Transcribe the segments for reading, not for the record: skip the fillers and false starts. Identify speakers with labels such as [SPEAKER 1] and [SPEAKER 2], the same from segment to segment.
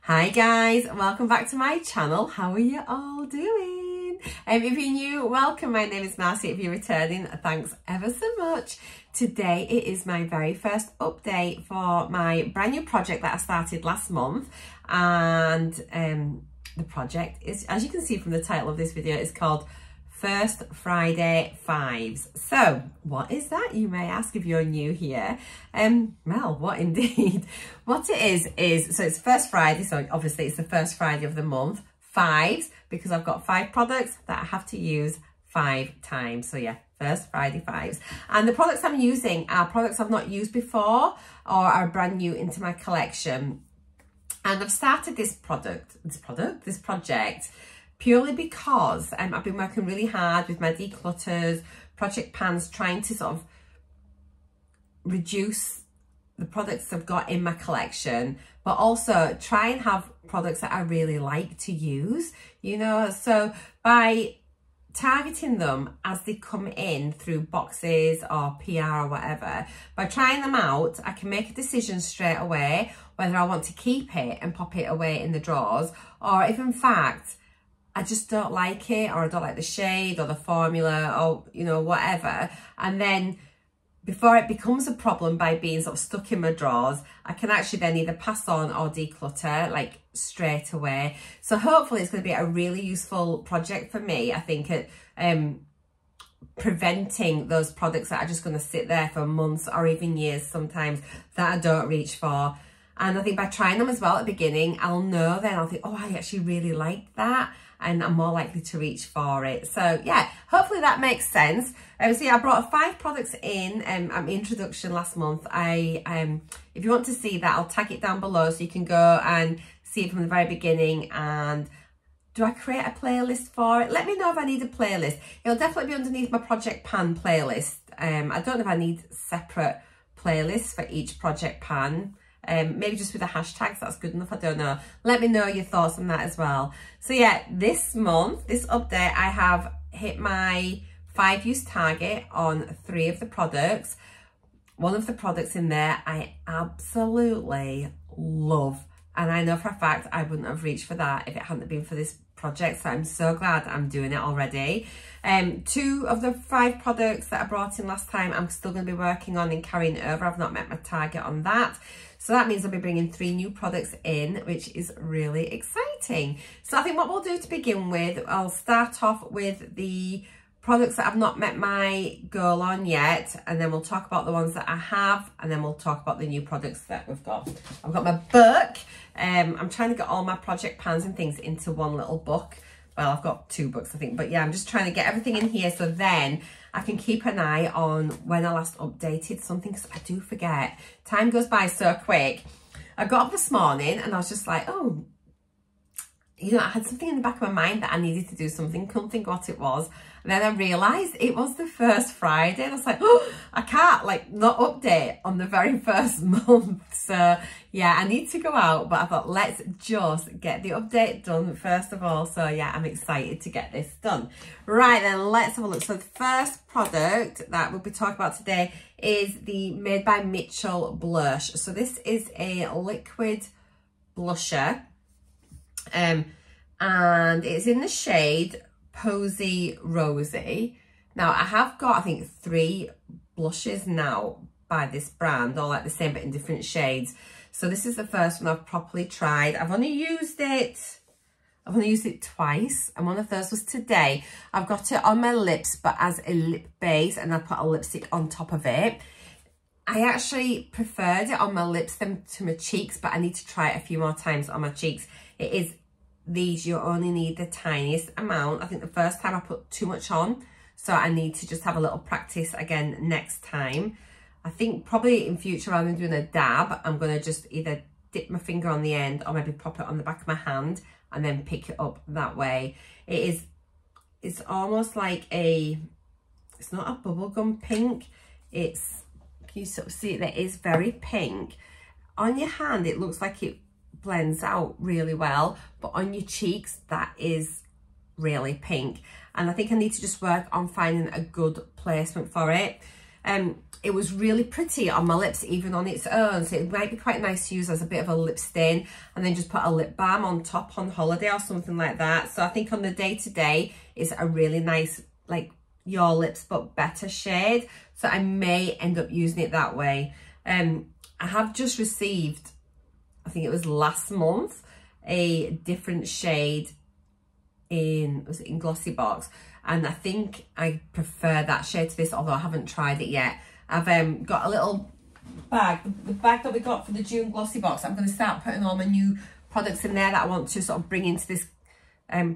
[SPEAKER 1] Hi guys, welcome back to my channel. How are you all doing? If you're new, welcome. My name is Marcy. If you're returning, thanks ever so much. Today it is my very first update for my brand new project that I started last month, and the project is, as you can see from the title of this video, is called First Friday 5's. So what is that, you may ask if you're new here? Well, what indeed? What it is, so it's First Friday, so obviously it's the first Friday of the month. 5's, because I've got 5 products that I have to use 5 times. So yeah, First Friday 5's. And the products I'm using are products I've not used before or are brand new into my collection. And I've started this project purely because I've been working really hard with my declutters, project pans, trying to sort of reduce the products I've got in my collection, but also try and have products that I really like to use, you know. So by targeting them as they come in through boxes or PR or whatever, by trying them out, I can make a decision straight away whether I want to keep it and pop it away in the drawers, or if in fact I just don't like it, or I don't like the shade or the formula, or, you know, whatever. And then before it becomes a problem by being sort of stuck in my drawers, I can actually then either pass on or declutter like straight away. So hopefully it's going to be a really useful project for me, I think, at preventing those products that are just going to sit there for months or even years sometimes that I don't reach for. And I think by trying them as well at the beginning, I'll know then, I'll think, oh, I actually really like that, and I'm more likely to reach for it. So yeah, hopefully that makes sense. So yeah, I brought 5 products in introduction last month. If you want to see that, I'll tag it down below so you can go and see it from the very beginning. And do I create a playlist for it? Let me know if I need a playlist. It'll definitely be underneath my project pan playlist. I don't know if I need separate playlists for each project pan. Maybe just with the hashtags, that's good enough, I don't know. Let me know your thoughts on that as well. So yeah, this month, this update, I have hit my 5-use target on 3 of the products. One of the products in there I absolutely love, and I know for a fact I wouldn't have reached for that if it hadn't been for this project, so I'm so glad I'm doing it already. 2 of the 5 products that I brought in last time I'm still going to be working on and carrying over. I've not met my target on that. So that means I'll be bringing 3 new products in, which is really exciting. So I think what we'll do to begin with, I'll start off with the products that I've not met my goal on yet, and then we'll talk about the ones that I have, and then we'll talk about the new products that we've got. I've got my book. I'm trying to get all my project pans and things into one little book. Well, I've got 2 books, I think, but yeah, I'm just trying to get everything in here so then I can keep an eye on when I last updated something, because I do forget. Time goes by so quick. I got up this morning and I was just like, oh, you know, I had something in the back of my mind that I needed to do something, couldn't think what it was. And then I realised it was the first Friday. And I was like, oh, I can't like not update on the very first month. So yeah, I need to go out, but I thought, let's just get the update done first of all. So yeah, I'm excited to get this done. Right then, let's have a look. So the first product that we'll be talking about today is the Made by Mitchell blush. So this is a liquid blusher. And it's in the shade Posy Rosy. Now I have got, I think, 3 blushes now by this brand, all like the same but in different shades. So this is the first one I've properly tried. I've only used it twice, and one of those was today. I've got it on my lips but as a lip base, and I put a lipstick on top of it. I actually preferred it on my lips than to my cheeks, but I need to try it a few more times on my cheeks. It is these, you only need the tiniest amount. I think the first time I put too much on, so I need to just have a little practice again next time. I think probably in future, rather than doing a dab, I'm going to just either dip my finger on the end or maybe pop it on the back of my hand and then pick it up that way. It's almost like it's not a bubblegum pink. It's, can you sort of see it there? It is very pink. On your hand, it looks like it blends out really well, but on your cheeks, that is really pink. And I think I need to just work on finding a good placement for it. It was really pretty on my lips, even on its own. So it might be quite nice to use as a bit of a lip stain and then just put a lip balm on top on holiday or something like that. So I think on the day-to-day, it's a really nice, like Your Lips but better shade. So I may end up using it that way. I have just received, I think it was last month, a different shade in Glossy Box. And I think I prefer that shade to this, although I haven't tried it yet. I've got a little bag, the bag that we got for the June Glossy Box. I'm going to start putting all my new products in there that I want to sort of bring into this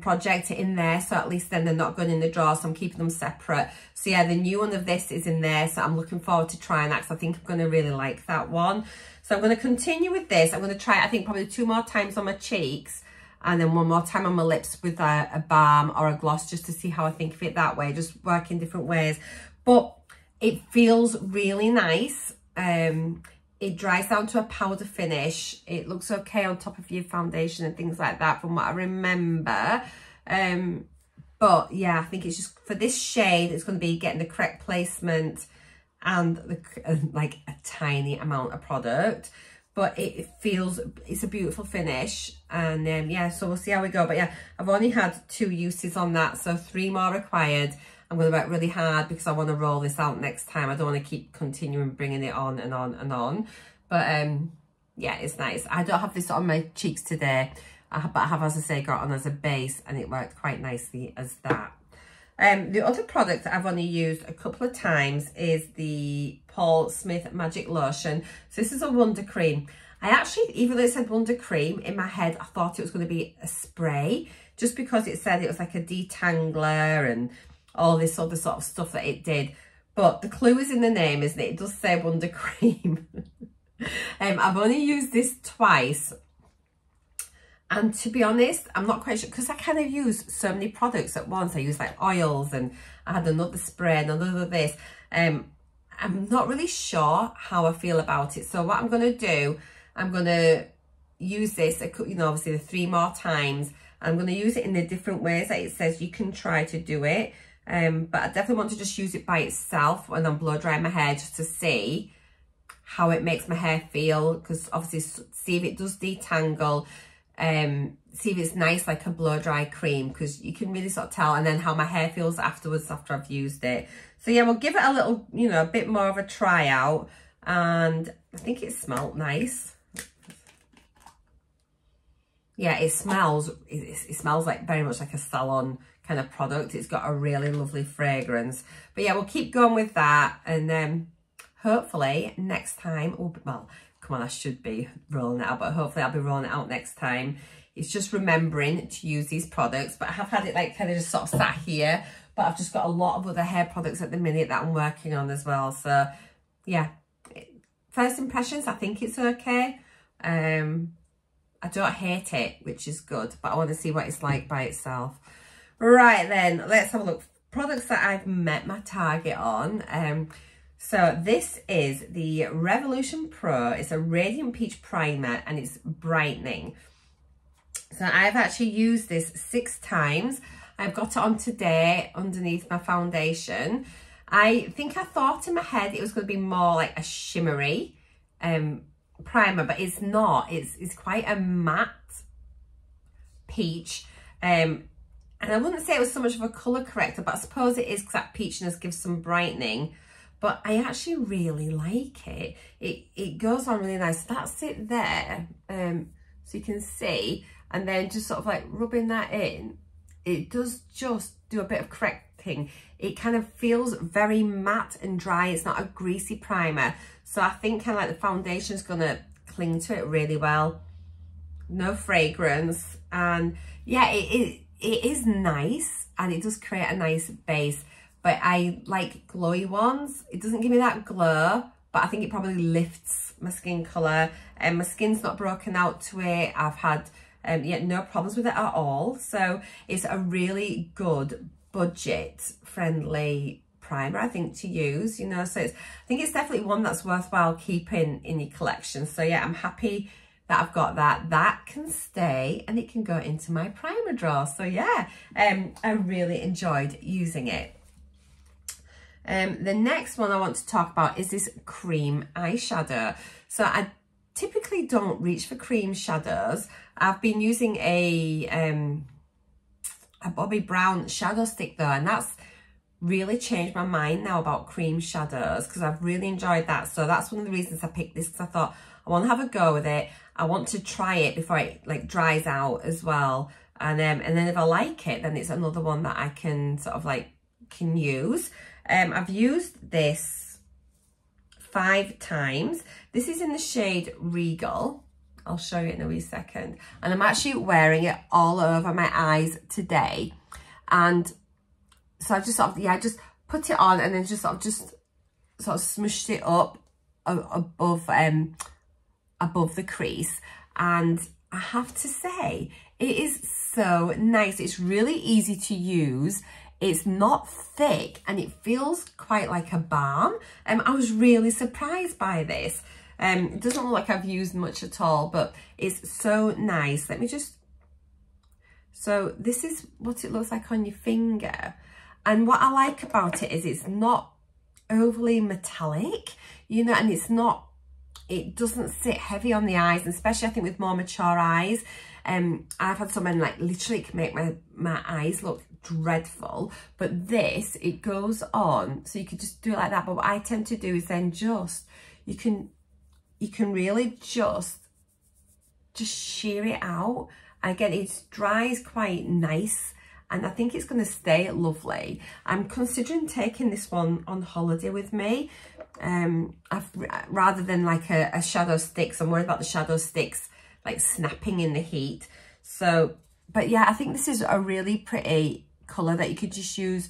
[SPEAKER 1] project in there, so at least then they're not going in the drawer, so I'm keeping them separate. So yeah, the new one of this is in there, so I'm looking forward to trying that because I think I'm going to really like that one. So I'm going to continue with this. I'm going to try it, I think, probably 2 more times on my cheeks and then 1 more time on my lips with a balm or a gloss, just to see how I think of it that way, just work in different ways. But it feels really nice. It dries down to a powder finish. It looks okay on top of your foundation and things like that from what I remember. But yeah, I think it's just for this shade, it's going to be getting the correct placement and like a tiny amount of product. But it feels, it's a beautiful finish. And yeah, so we'll see how we go. But yeah, I've only had 2 uses on that, so 3 more required. I'm going to work really hard because I want to roll this out next time. I don't want to keep continuing bringing it on and on and on. But yeah, it's nice. I don't have this on my cheeks today, but I have, as I say, got on as a base, and it worked quite nicely as that. The other product that I've only used a couple of times is the Paul Smith Magic Lotion. So this is a Wonder Cream. I actually, even though it said Wonder Cream, in my head, I thought it was going to be a spray, just because it said it was like a detangler and all this other sort of stuff that it did. But the clue is in the name, isn't it? It does say Wonder Cream. I've only used this twice. And to be honest, I'm not quite sure, because I kind of use so many products at once. I use like oils, and I had another spray and another this. I'm not really sure how I feel about it. So what I'm going to do, I'm going to use this, you know, obviously the 3 more times. I'm going to use it in the different ways that it says you can try to do it. But I definitely want to just use it by itself when I'm blow drying my hair, just to see how it makes my hair feel, because obviously see if it does detangle, see if it's nice like a blow dry cream, because you can really sort of tell, and then how my hair feels afterwards after I've used it. So yeah, we'll give it a little, you know, a bit more of a try out, and I think it smelled nice. Yeah, it smells like very much like a salon kind of product. It's got a really lovely fragrance. But yeah, we'll keep going with that, and then hopefully next time, oh, well, come on, I should be rolling it out, but hopefully I'll be rolling it out next time. It's just remembering to use these products. But I have had it like kind of just sort of sat here, but I've just got a lot of other hair products at the minute that I'm working on as well. So yeah, first impressions, I think it's okay. I don't hate it, which is good, but I want to see what it's like by itself. Right then, let's have a look. Products that I've met my target on. So this is the Revolution Pro. It's a Radiant Peach Primer, and it's brightening. So I've actually used this 6 times. I've got it on today underneath my foundation. I think I thought in my head it was going to be more like a shimmery primer, but it's not. It's quite a matte peach, and I wouldn't say it was so much of a colour corrector, but I suppose it is because that peachiness gives some brightening. But I actually really like it. It goes on really nice. That's it there, so you can see, and then just sort of like rubbing that in, it does just do a bit of correcting. It kind of feels very matte and dry. It's not a greasy primer. So I think kind of like the foundation is going to cling to it really well. No fragrance. And yeah, it is nice, and it does create a nice base. But I like glowy ones. It doesn't give me that glow, but I think it probably lifts my skin colour. And my skin's not broken out to it. I've had yeah, no problems with it at all. So it's a really good budget friendly primer, I think, to use, you know. So I think it's definitely one that's worthwhile keeping in your collection. So yeah, I'm happy that I've got that. That can stay, and it can go into my primer drawer. So yeah, I really enjoyed using it. The next one I want to talk about is this cream eyeshadow. So I typically don't reach for cream shadows. I've been using a Bobbi Brown shadow stick though, and that's really changed my mind now about cream shadows because I've really enjoyed that. So that's one of the reasons I picked this, because I thought I want to have a go with it. I want to try it before it like dries out as well. And then if I like it, then it's another one that I can sort of like can use. I've used this 5 times. This is in the shade Regal. I'll show you in a wee second. And I'm actually wearing it all over my eyes today. And so I just sort of, yeah, just put it on and then just sort of smushed it up above the crease. And I have to say, it is so nice. It's really easy to use. It's not thick and it feels quite like a balm. I was really surprised by this. It doesn't look like I've used much at all, but it's so nice. Let me just, so this is what it looks like on your finger. And what I like about it is it's not overly metallic, you know, and it's not, it doesn't sit heavy on the eyes, and especially I think with more mature eyes. I've had someone like literally can make my eyes look dreadful, but this, it goes on, so you could just do it like that. But what I tend to do is then just, you can really just shear it out. And again, it dries quite nice, and I think it's going to stay lovely. I'm considering taking this one on holiday with me. Rather than like a shadow stick, so I'm worried about the shadow sticks like snapping in the heat. So, but yeah, I think this is a really pretty colour that you could just use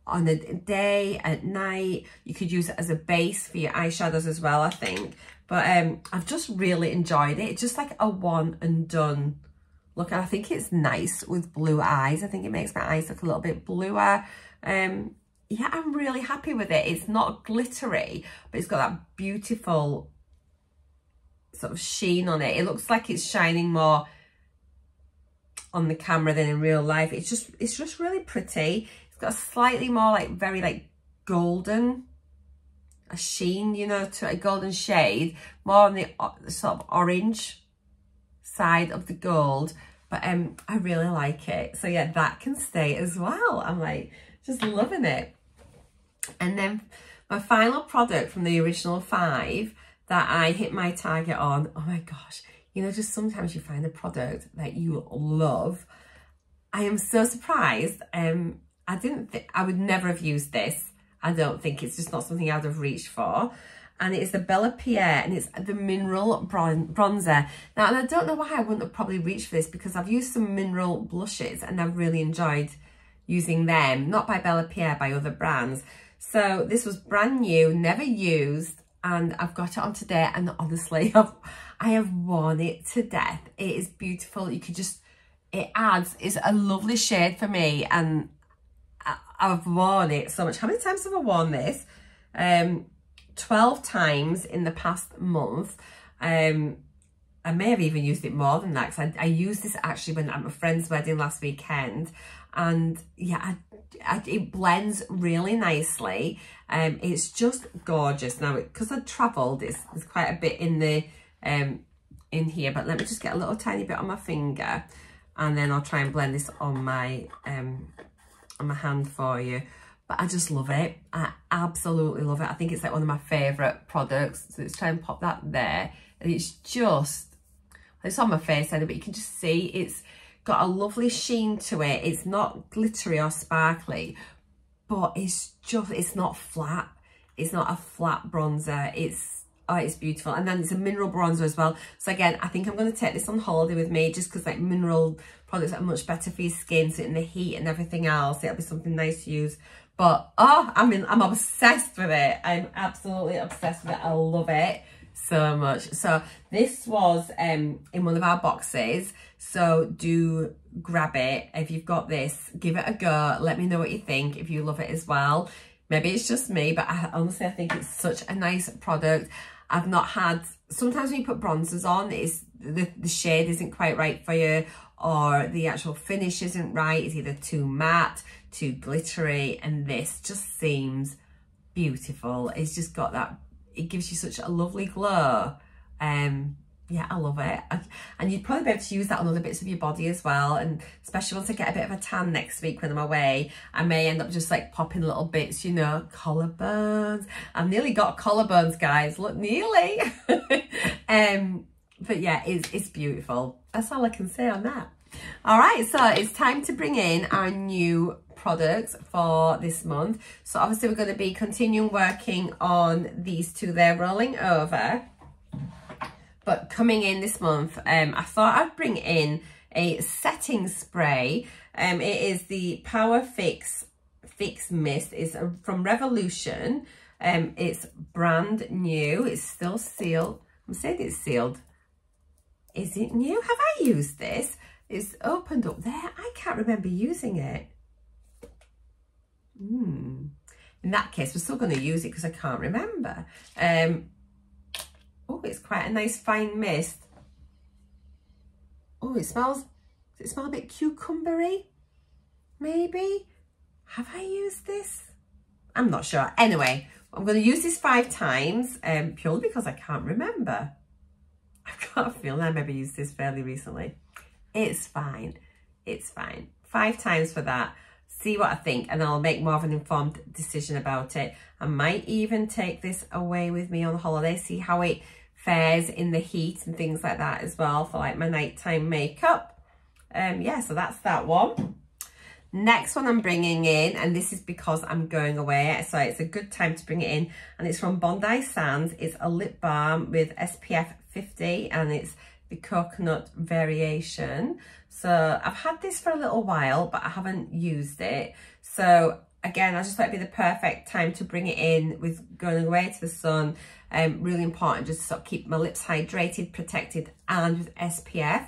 [SPEAKER 1] on a day, at night. You could use it as a base for your eyeshadows as well, I think. But I've just really enjoyed it. It's just like a one and done look. And I think it's nice with blue eyes. I think it makes my eyes look a little bit bluer. Yeah, I'm really happy with it. It's not glittery, but it's got that beautiful sort of sheen on it. It looks like it's shining more on the camera than in real life. It's just really pretty. It's got a slightly more like very like golden, a sheen, you know, to a golden shade, more on the sort of orange side of the gold. But I really like it. So yeah, that can stay as well. I'm like just loving it. And then my final product from the original 5 that I hit my target on, oh my gosh, you know, just sometimes you find a product that you love. I am so surprised. I didn't think, I would never have used this. I don't think, it's just not something I would have reached for. And it's the Bella Pierre, and it's the Mineral Bronzer. Now, and I don't know why I wouldn't have probably reached for this, because I've used some mineral blushes and I've really enjoyed using them. Not by Bella Pierre, by other brands. So this was brand new, never used, and I've got it on today, and honestly, I have worn it to death. It is beautiful. You could just, it adds, it's a lovely shade for me, and I've worn it so much. How many times have I worn this? 12 times in the past month. I may have even used it more than that, because I used this actually when at my friend's wedding last weekend, and yeah, it blends really nicely. It's just gorgeous. Now, because I've travelled, there's quite a bit in the in here, but let me just get a little tiny bit on my finger, and then I'll try and blend this on my hand for you. But I just love it. I absolutely love it. I think it's like one of my favourite products. So let's try and pop that there. And it's just, it's on my face, but you can just see it's got a lovely sheen to it. It's not glittery or sparkly, but it's not flat. It's not a flat bronzer. Oh, it's beautiful. And then it's a mineral bronzer as well. So again, I think I'm going to take this on holiday with me, just because like mineral products are much better for your skin. So in the heat and everything else, it'll be something nice to use. But oh, I'm obsessed with it. I'm absolutely obsessed with it. I love it so much. So this was in one of our boxes. So do grab it. If you've got this, give it a go. Let me know what you think, if you love it as well. Maybe it's just me, but honestly, I think it's such a nice product. I've not had, sometimes when you put bronzers on, it's the shade isn't quite right for you, or the actual finish isn't right. It's either too matte, too glittery, and this just seems beautiful. It's just got that, it gives you such a lovely glow. Yeah, I love it. And you'd probably be able to use that on other bits of your body as well. And especially once I get a bit of a tan next week when I'm away, I may end up just like popping little bits, you know, collarbones. I've nearly got collarbones, guys. Look, nearly. But yeah, it's beautiful. That's all I can say on that. All right, so it's time to bring in our new products for this month. So obviously we're going to be continuing working on these two there, rolling over. But coming in this month, I thought I'd bring in a setting spray. It is the Power Fix Mist. It's from Revolution. It's brand new. It's still sealed. I'm saying it's sealed. Is it new? Have I used this? It's opened up there. I can't remember using it. In that case, we're still going to use it because I can't remember. Oh, it's quite a nice fine mist. Oh, it smells, does it smell a bit cucumbery? Maybe? Have I used this? I'm not sure. Anyway, I'm going to use this 5 times, purely because I can't remember. I've got a feeling I maybe used this fairly recently. It's fine. It's fine. 5 times for that. See what I think, and I'll make more of an informed decision about it. I might even take this away with me on holiday, see how it fares in the heat and things like that as well for like my nighttime makeup. Yeah, so that's that one. Next one I'm bringing in, and this is because I'm going away, so it's a good time to bring it in, and it's from Bondi Sands. It's a lip balm with SPF 50, and it's the coconut variation. So I've had this for a little while, but I haven't used it. So again, I just thought it'd be the perfect time to bring it in with going away to the sun. Really important just to sort of keep my lips hydrated, protected, and with SPF.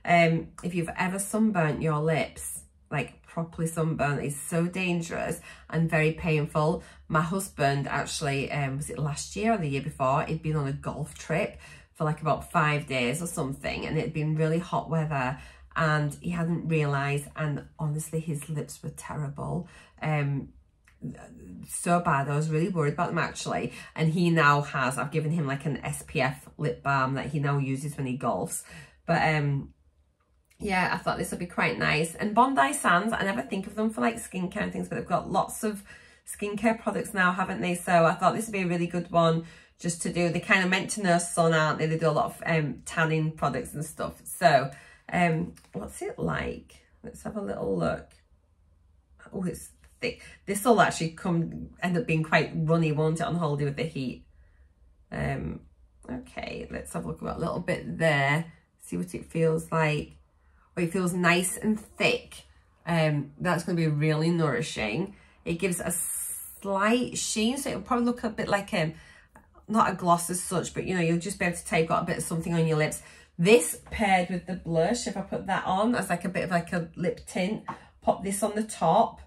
[SPEAKER 1] If you've ever sunburnt your lips, like properly sunburnt, it's so dangerous and very painful. My husband actually, was it last year or the year before, he'd been on a golf trip for like about 5 days or something, and it'd been really hot weather, and he hadn't realised, and honestly his lips were terrible. So bad. I was really worried about them actually, and he now has, I've given him like an SPF lip balm that he now uses when he golfs. But yeah, I thought this would be quite nice. And Bondi Sands, I never think of them for like skincare and things, but they've got lots of skincare products now, haven't they? So I thought this would be a really good one just to do. They kind of meant to know sun, aren't they? They do a lot of tanning products and stuff. So what's it like? Let's have a little look. Oh, it's thick. This will actually end up being quite runny, won't it, on holiday with the heat? Okay, let's have a look at a little bit there. See what it feels like. Oh, it feels nice and thick. That's going to be really nourishing. It gives a slight sheen, so it'll probably look a bit like not a gloss as such, but you know, you'll just be able to take, got a bit of something on your lips. This paired with the blush, if I put that on as like a bit of like a lip tint, pop this on the top,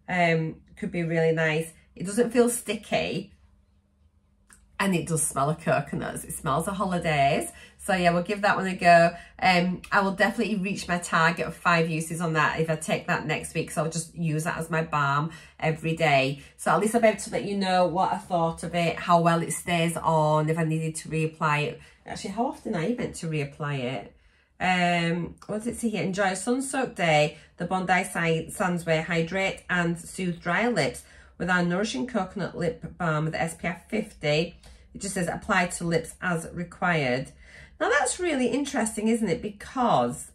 [SPEAKER 1] could be really nice. It doesn't feel sticky, and it does smell of coconuts. It smells of holidays. So yeah, we'll give that one a go. I will definitely reach my target of 5 uses on that if I take that next week. So I'll just use that as my balm every day. So at least I'll be able to let you know what I thought of it, how well it stays on, if I needed to reapply it. Actually, how often are you meant to reapply it? What does it say here? Enjoy a sun-soaked day. The Bondi Sands Way hydrate and soothe dry lips with our nourishing coconut lip balm with SPF 50. It just says apply to lips as required. Now that's really interesting, isn't it? Because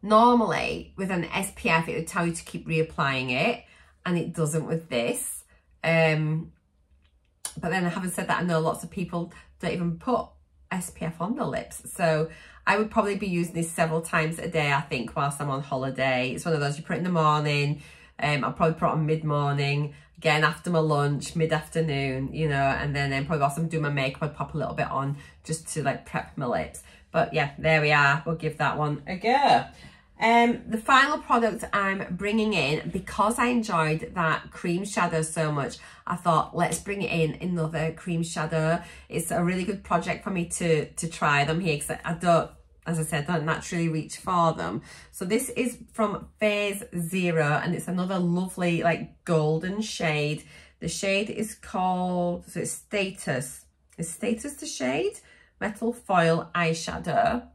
[SPEAKER 1] normally with an SPF, it would tell you to keep reapplying it, and it doesn't with this. But then having said that, I know lots of people don't even put SPF on their lips. So I would probably be using this several times a day, I think, whilst I'm on holiday. It's one of those you put it in the morning. I'll probably put it on mid-morning, again after my lunch, mid-afternoon, you know, and then probably whilst I'm doing my makeup, I'd pop a little bit on just to like prep my lips. But yeah, there we are. We'll give that one a go. The final product I'm bringing in, because I enjoyed that cream shadow so much, I thought let's bring it in another cream shadow. It's a really good project for me to try them here, because I don't, as I said, don't naturally reach for them. So this is from Phase Zero, and it's another lovely like golden shade. The shade is called, so it's Status. It's Status the shade, Metal Foil Eyeshadow.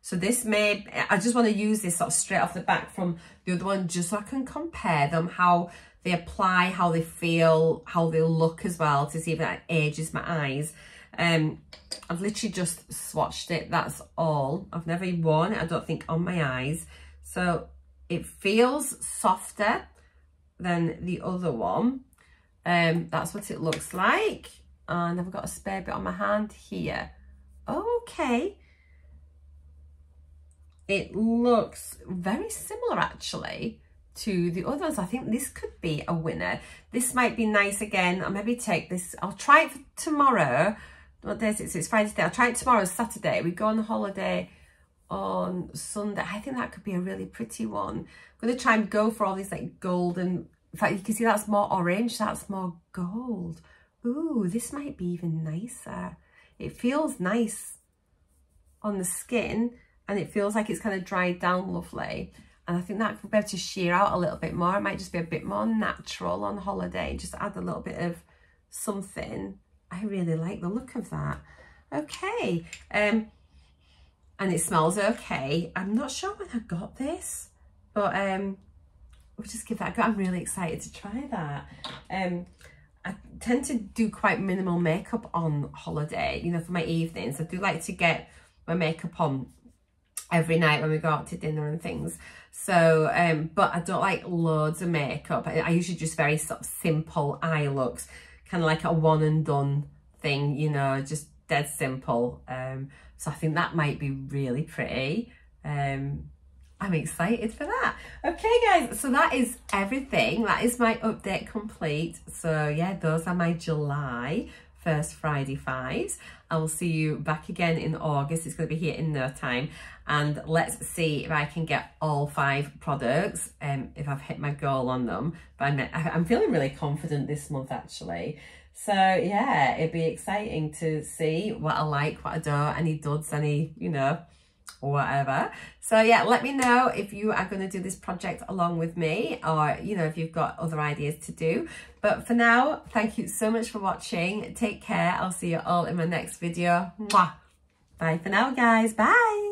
[SPEAKER 1] So this may, I just want to use this sort of straight off the back from the other one, just so I can compare them, how they apply, how they feel, how they look as well, to see if that ages my eyes. I've literally just swatched it, that's all. I've never worn it, I don't think, on my eyes. So it feels softer than the other one. That's what it looks like. And I've got a spare bit on my hand here. Okay. It looks very similar actually to the others. I think this could be a winner. This might be nice again. I'll maybe take this. I'll try it for tomorrow. What day is it? So it's Friday today. I'll try it tomorrow, Saturday. We go on holiday on Sunday. I think that could be a really pretty one. I'm going to try and go for all these like golden. In fact, you can see that's more orange. That's more gold. Ooh, this might be even nicer. It feels nice on the skin. And it feels like it's kind of dried down lovely. And I think that could be able to sheer out a little bit more. It might just be a bit more natural on holiday. Just add a little bit of something. I really like the look of that. Okay. And it smells okay. I'm not sure when I got this. But we'll just give that a go. I'm really excited to try that. I tend to do quite minimal makeup on holiday. You know, for my evenings. I do like to get my makeup on every night when we go out to dinner and things. So, but I don't like loads of makeup. I usually just very sort of simple eye looks, kind of like a one and done thing, you know, just dead simple. So I think that might be really pretty. I'm excited for that. Okay guys, so that is everything. That is my update complete. So yeah, those are my July first Friday 5s. I will see you back again in August. It's going to be here in no time. And let's see if I can get all 5 products, if I've hit my goal on them. But I'm feeling really confident this month actually. So yeah, it'd be exciting to see what I like, what I don't, any duds, any, you know, whatever. So yeah, let me know if you are going to do this project along with me, or you know, if you've got other ideas to do. But for now, thank you so much for watching. Take care. I'll see you all in my next video. Mwah. Bye for now guys. Bye.